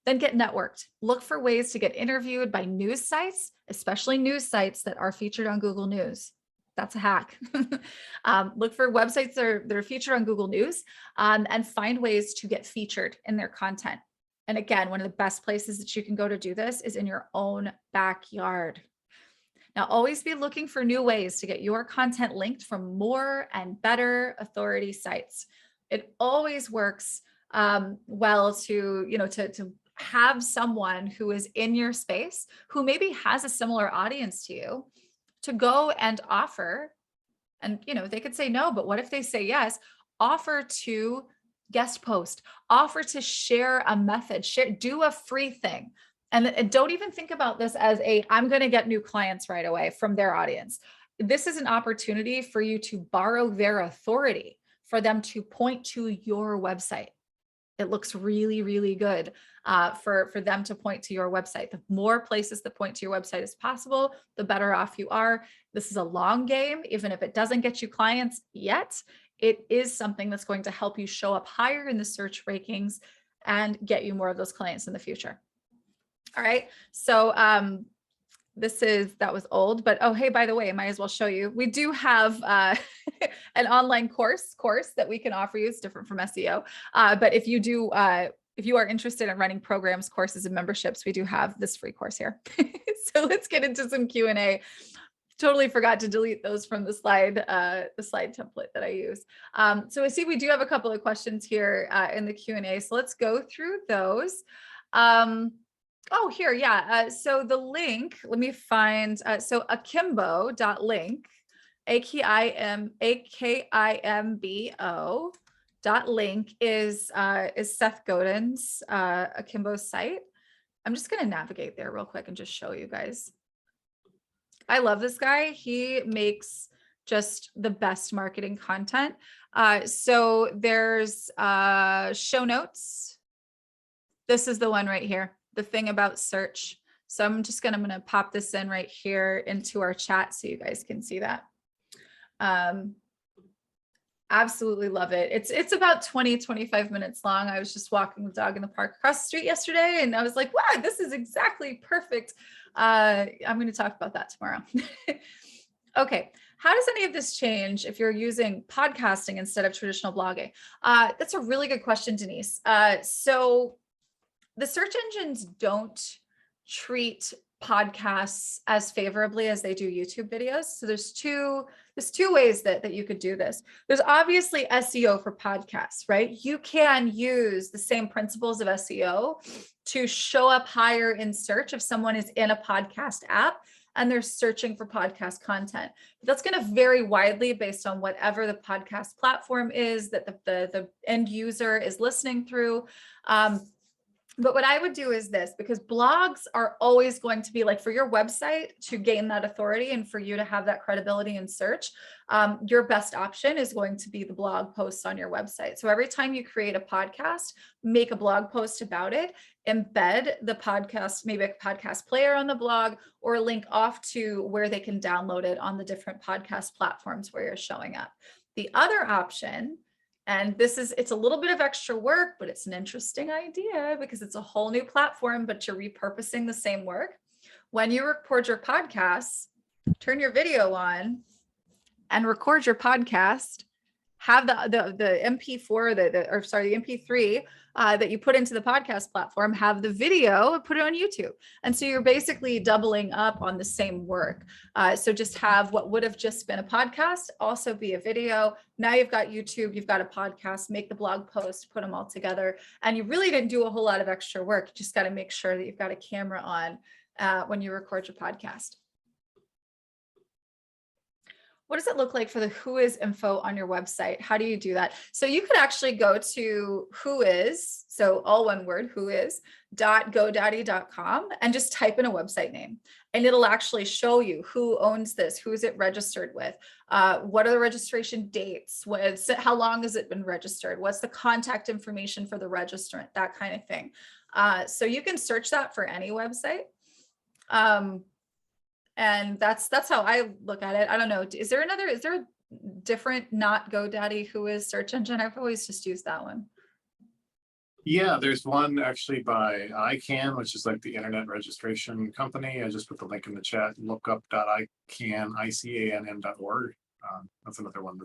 Then get networked. Look for ways to get interviewed by news sites, especially news sites that are featured on Google News. That's a hack. Look for websites that are featured on Google News and find ways to get featured in their content. And again, one of the best places that you can go to do this is in your own backyard. Now, always be looking for new ways to get your content linked from more and better authority sites. It always works well to have someone who is in your space, who maybe has a similar audience to you, to go and offer, and they could say no, but what if they say yes? Offer to guest post, offer to share a method, do a free thing. And don't even think about this as I'm going to get new clients right away from their audience. This is an opportunity for you to borrow their authority, for them to point to your website. It looks really, really good for them to point to your website. The more places that point to your website as possible, the better off you are. This is a long game. Even if it doesn't get you clients yet, it is something that's going to help you show up higher in the search rankings and get you more of those clients in the future. All right. So that was old, but oh, hey, by the way, I might as well show you. We do have an online course that we can offer you. It's different from SEO. But if you are interested in running programs, courses, and memberships, we do have this free course here. So let's get into some Q&A. Totally forgot to delete those from the slide template that I use. So I see we do have a couple of questions here in the Q&A. So let's go through those. Oh, here, yeah. So the link, let me find, so akimbo.link, AKIMBO.link is Seth Godin's Akimbo site. I'm just going to navigate there real quick and just show you guys. I love this guy. He makes just the best marketing content. So there's show notes. This is the one right here. The thing about search. So I'm going to pop this in right here into our chat so you guys can see that. Absolutely love it. It's about 20-25 minutes long. I was just walking the dog in the park across the street yesterday and I was like, wow, this is exactly perfect. I'm going to talk about that tomorrow. Okay. How does any of this change if you're using podcasting instead of traditional blogging? That's a really good question, Denise. So the search engines don't treat podcasts as favorably as they do YouTube videos. So there's two ways that you could do this. There's obviously SEO for podcasts, right? You can use the same principles of SEO to show up higher in search if someone is in a podcast app and they're searching for podcast content. But that's going to vary widely based on whatever the podcast platform is that the end user is listening through. But what I would do is this, because blogs are always going to be like for your website to gain that authority and for you to have that credibility in search, your best option is going to be the blog posts on your website. So every time you create a podcast, make a blog post about it, embed the podcast, maybe a podcast player on the blog, or link off to where they can download it on the different podcast platforms where you're showing up. The other option, and it's a little bit of extra work, but it's an interesting idea because it's a whole new platform, but you're repurposing the same work. When you record your podcasts, turn your video on and record your podcast, have the MP4, the MP3 that you put into the podcast platform, have the video, put it on YouTube. And so you're basically doubling up on the same work. So just have what would have just been a podcast also be a video. Now you've got YouTube, you've got a podcast, make the blog post, put them all together. And you really didn't do a whole lot of extra work. You just got to make sure that you've got a camera on when you record your podcast. What does it look like for the who is info on your website? How do you do that? So you could actually go to whois, so all one word, whois.godaddy.com and just type in a website name. And it'll actually show you who owns this, who is it registered with, what are the registration dates, how long has it been registered, what's the contact information for the registrant, that kind of thing. So you can search that for any website. And that's how I look at it. I don't know. Is there a different, not GoDaddy, who is search engine? I've always just used that one. Yeah, there's one actually by ICANN, which is like the internet registration company. I just put the link in the chat, lookup.icann.org. That's another one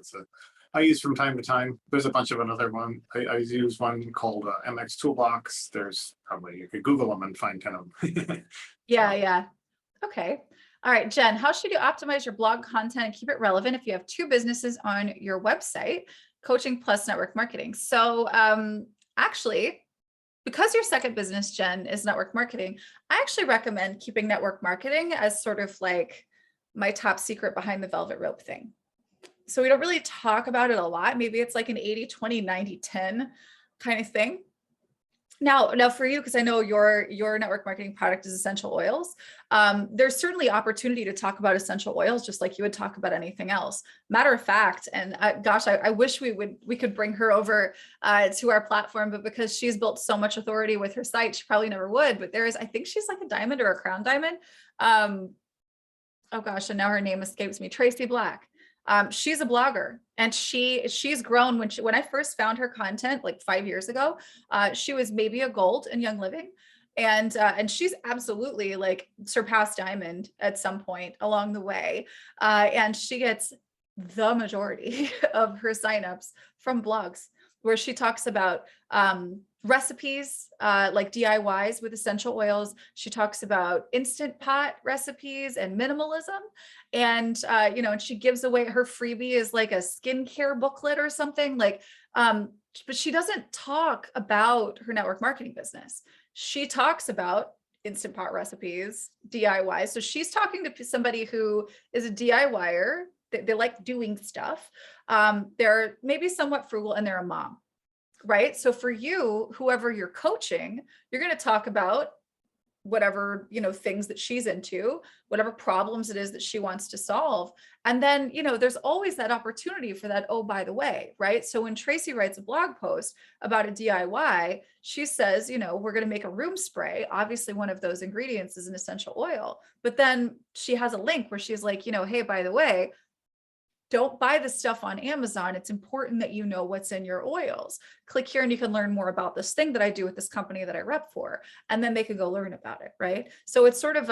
I use from time to time. There's a bunch of another one. I use one called MX Toolbox. There's probably, you could Google them and find 10 of them. Yeah. Okay. All right, Jen, how should you optimize your blog content and keep it relevant if you have 2 businesses on your website, coaching plus network marketing? So actually, because your second business, Jen, is network marketing, I actually recommend keeping network marketing as sort of like my top secret behind the velvet rope thing. So we don't really talk about it a lot. Maybe it's like an 80-20, 90-10 kind of thing. Now for you, because I know your network marketing product is essential oils. There's certainly opportunity to talk about essential oils, just like you would talk about anything else. Matter of fact, and gosh, I wish we could bring her over to our platform, but because she's built so much authority with her site, she probably never would. But I think she's like a diamond or a crown diamond. Oh gosh, and now her name escapes me. Tracy Black. She's a blogger, and she's grown. When I first found her content like 5 years ago, she was maybe a gold in Young Living, and she's absolutely like surpassed diamond at some point along the way, and she gets the majority of her signups from blogs where she talks about recipes, like DIYs with essential oils. She talks about Instant Pot recipes and minimalism. And, and she gives away her freebie is like a skincare booklet or something like, but she doesn't talk about her network marketing business. She talks about Instant Pot recipes, DIY. So she's talking to somebody who is a DIYer. They like doing stuff. They're maybe somewhat frugal, and they're a mom. Right. So for you, whoever you're coaching, you're going to talk about whatever, things that she's into, whatever problems it is that she wants to solve. And then, there's always that opportunity for that. Oh, by the way, right. So when Tracy writes a blog post about a DIY, she says, we're going to make a room spray. Obviously, one of those ingredients is an essential oil. But then she has a link where she's like, hey, by the way, don't buy the stuff on Amazon. It's important that you know what's in your oils. Click here and you can learn more about this thing that I do with this company that I rep for. And then they can go learn about it, right? So it's sort of,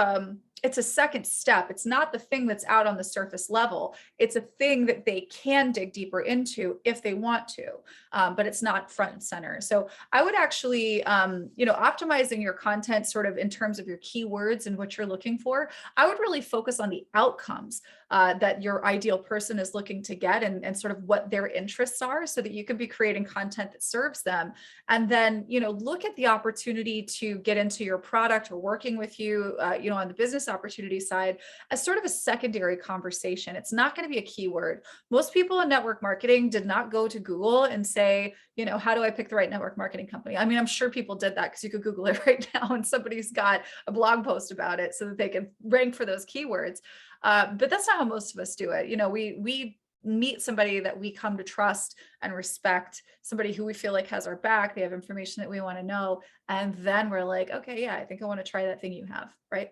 it's a second step. It's not the thing that's out on the surface level. It's a thing that they can dig deeper into if they want to, but it's not front and center. So I would actually, optimizing your content sort of in terms of your keywords and what you're looking for, I would really focus on the outcomes that your ideal person is looking to get and sort of what their interests are so that you can be creating content that serves them. And then, look at the opportunity to get into your product or working with you, on the business opportunity side as sort of a secondary conversation. It's not going to be a keyword. Most people in network marketing did not go to Google and say, how do I pick the right network marketing company? I mean, I'm sure people did that because you could Google it right now and somebody's got a blog post about it so that they can rank for those keywords. But that's not how most of us do it. We meet somebody that we come to trust and respect, somebody who we feel like has our back. They have information that we want to know. And then we're like, okay, yeah, I think I want to try that thing you have, right?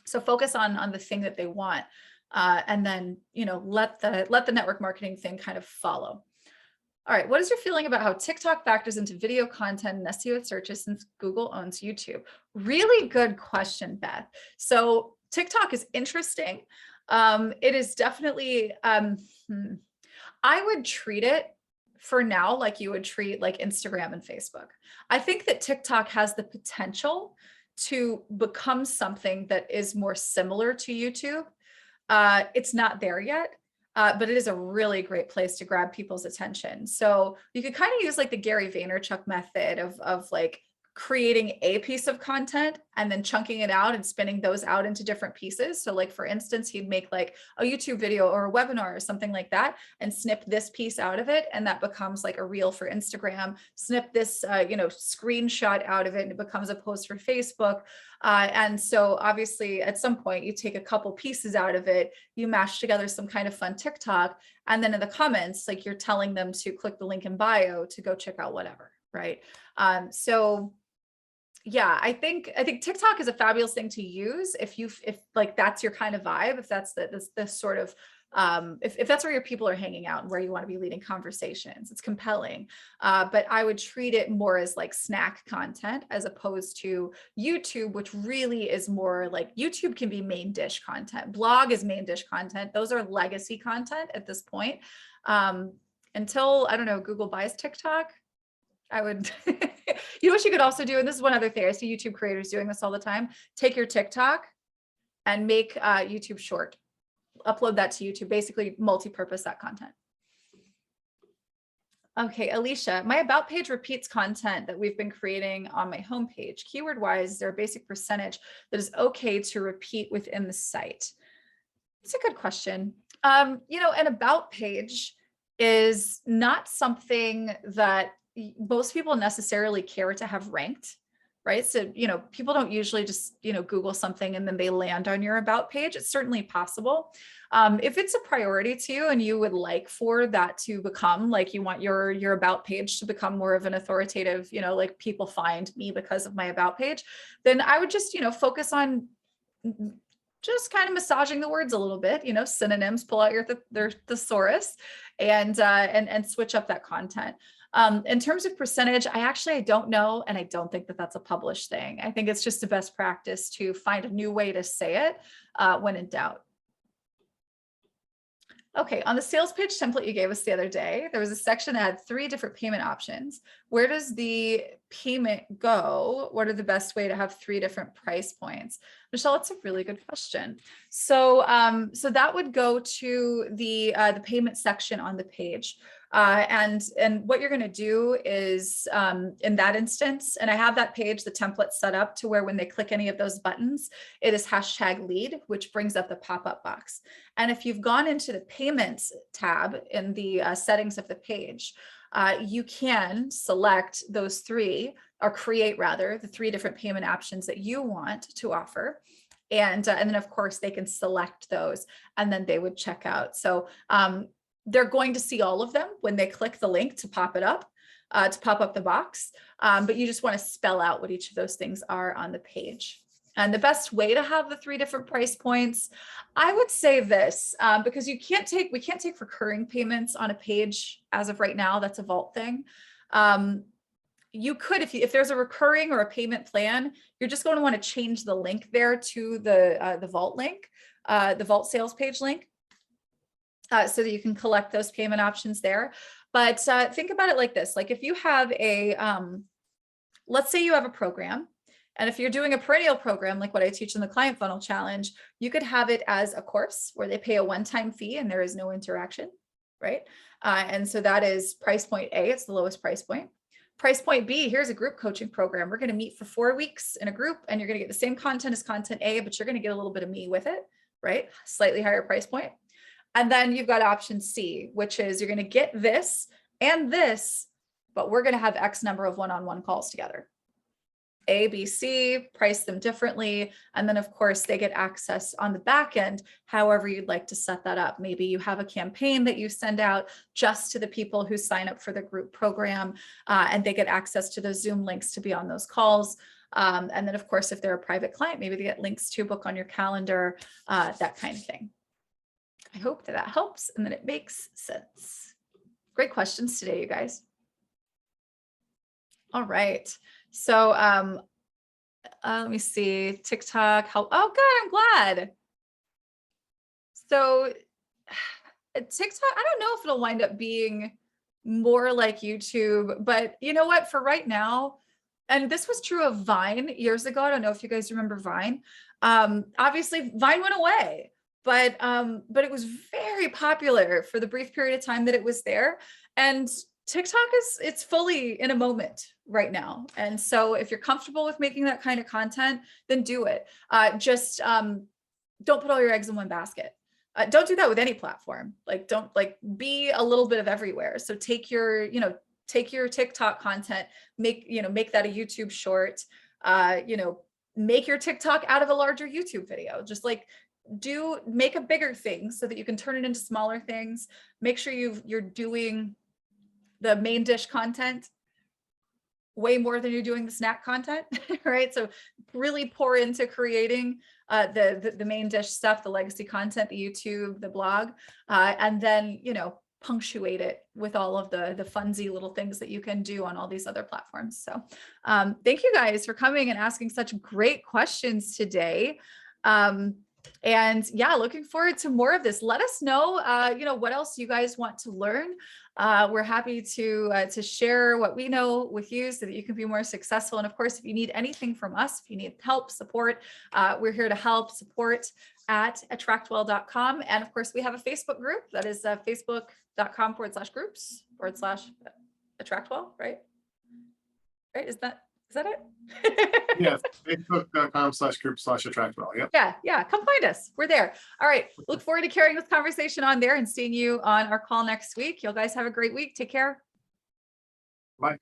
So focus on the thing that they want. And then, let the network marketing thing kind of follow. All right. What is your feeling about how TikTok factors into video content and SEO searches since Google owns YouTube? Really good question, Beth. So TikTok is interesting. It is definitely, I would treat it for now like you would treat like Instagram and Facebook. I think that TikTok has the potential to become something that is more similar to YouTube. It's not there yet. But it is a really great place to grab people's attention. So you could kind of use like the Gary Vaynerchuk method of like creating a piece of content and then chunking it out and spinning those out into different pieces. So like, for instance, he'd make like a YouTube video or a webinar or something like that and snip this piece out of it. And that becomes like a reel for Instagram, snip this, screenshot out of it and it becomes a post for Facebook. And so obviously at some point you take a couple pieces out of it, you mash together some kind of fun TikTok. And then in the comments, like you're telling them to click the link in bio to go check out whatever. Right. So Yeah, I think TikTok is a fabulous thing to use if like that's your kind of vibe, if that's the sort of if that's where your people are hanging out and where you want to be leading conversations. It's compelling. But I would treat it more as like snack content as opposed to YouTube, which really is more like YouTube can be main dish content. Blog is main dish content. Those are legacy content at this point. Until, I don't know, Google buys TikTok. I would, you know what you could also do, and this is one other thing, I see YouTube creators doing this all the time, take your TikTok and make YouTube short, upload that to YouTube, basically multi-purpose that content. Okay, Alicia, my about page repeats content that we've been creating on my homepage. Keyword wise, is there a basic percentage that is okay to repeat within the site? It's a good question. You know, an about page is not something that most people necessarily care to have ranked, right? So, you know, people don't usually just, you know, Google something and then they land on your about page. It's certainly possible. If it's a priority to you and you would like for that to become like, you want your about page to become more of an authoritative, you know, like people find me because of my about page, then I would just, you know, focus on just kind of massaging the words a little bit, you know, synonyms, pull out your thesaurus and switch up that content. In terms of percentage, I don't know. And I don't think that that's a published thing. I think it's just a best practice to find a new way to say it when in doubt. Okay, on the sales page template you gave us the other day, there was a section that had 3 different payment options. Where does the payment go? What are the best way to have 3 different price points? Michelle, that's a really good question. So, so that would go to the payment section on the page. And what you're going to do is in that instance, and I have that page, the template set up to where when they click any of those buttons, it is #lead, which brings up the pop-up box. And if you've gone into the payments tab in the settings of the page, you can select those 3 or create rather the 3 different payment options that you want to offer. And then of course they can select those and then they would check out. So they're going to see all of them when they click the link to pop it up, to pop up the box. But you just want to spell out what each of those things are on the page. And the best way to have the 3 different price points, I would say this, because we can't take recurring payments on a page as of right now. That's a Vault thing. You could, if there's a recurring or a payment plan, you're just going to want to change the link there to the Vault link, the Vault sales page link. So that you can collect those payment options there. But think about it like this, like if you have a, let's say you have a program, and if you're doing a perennial program, like what I teach in the Client Funnel Challenge, you could have it as a course where they pay a one-time fee and there is no interaction, right? And so that is price point A, it's the lowest price point. Price point B, here's a group coaching program. We're going to meet for 4 weeks in a group and you're going to get the same content as content A, but you're going to get a little bit of me with it, right? Slightly higher price point. And then you've got option C, which is you're going to get this and this, but we're going to have X number of one-on-one calls together. A, B, C, price them differently. And then of course they get access on the back end, however you'd like to set that up. Maybe you have a campaign that you send out just to the people who sign up for the group program and they get access to those Zoom links to be on those calls. And then of course, if they're a private client, maybe they get links to book on your calendar, that kind of thing. I hope that helps and that it makes sense. Great questions today, you guys. All right. So let me see, TikTok, oh, good, I'm glad. So TikTok, I don't know if it'll wind up being more like YouTube, but you know what, for right now, and this was true of Vine years ago. I don't know if you guys remember Vine. Obviously Vine went away. But it was very popular for the brief period of time that it was there. And TikTok it's fully in a moment right now. And so if you're comfortable with making that kind of content, then do it. Just don't put all your eggs in one basket. Don't do that with any platform. Like don't be a little bit of everywhere. So take your TikTok content, make that a YouTube short, make your TikTok out of a larger YouTube video. Just like make a bigger thing so that you can turn it into smaller things. Make sure you're doing the main dish content way more than you're doing the snack content, right? So really pour into creating the main dish stuff, the legacy content, the YouTube, the blog, and then, you know, punctuate it with all of the funsy little things that you can do on all these other platforms. So thank you guys for coming and asking such great questions today. And yeah, looking forward to more of this. Let us know, you know, what else you guys want to learn. We're happy to share what we know with you so that you can be more successful. And of course, if you need anything from us, if you need help, support, we're here to help support at attractwell.com. And of course, we have a Facebook group that is facebook.com/groups/attractwell, right? Right? Is that it? Yeah, facebook.com/group/AttractWell. Yep. Yeah. Come find us. We're there. All right. Look forward to carrying this conversation on there and seeing you on our call next week. You guys have a great week. Take care. Bye.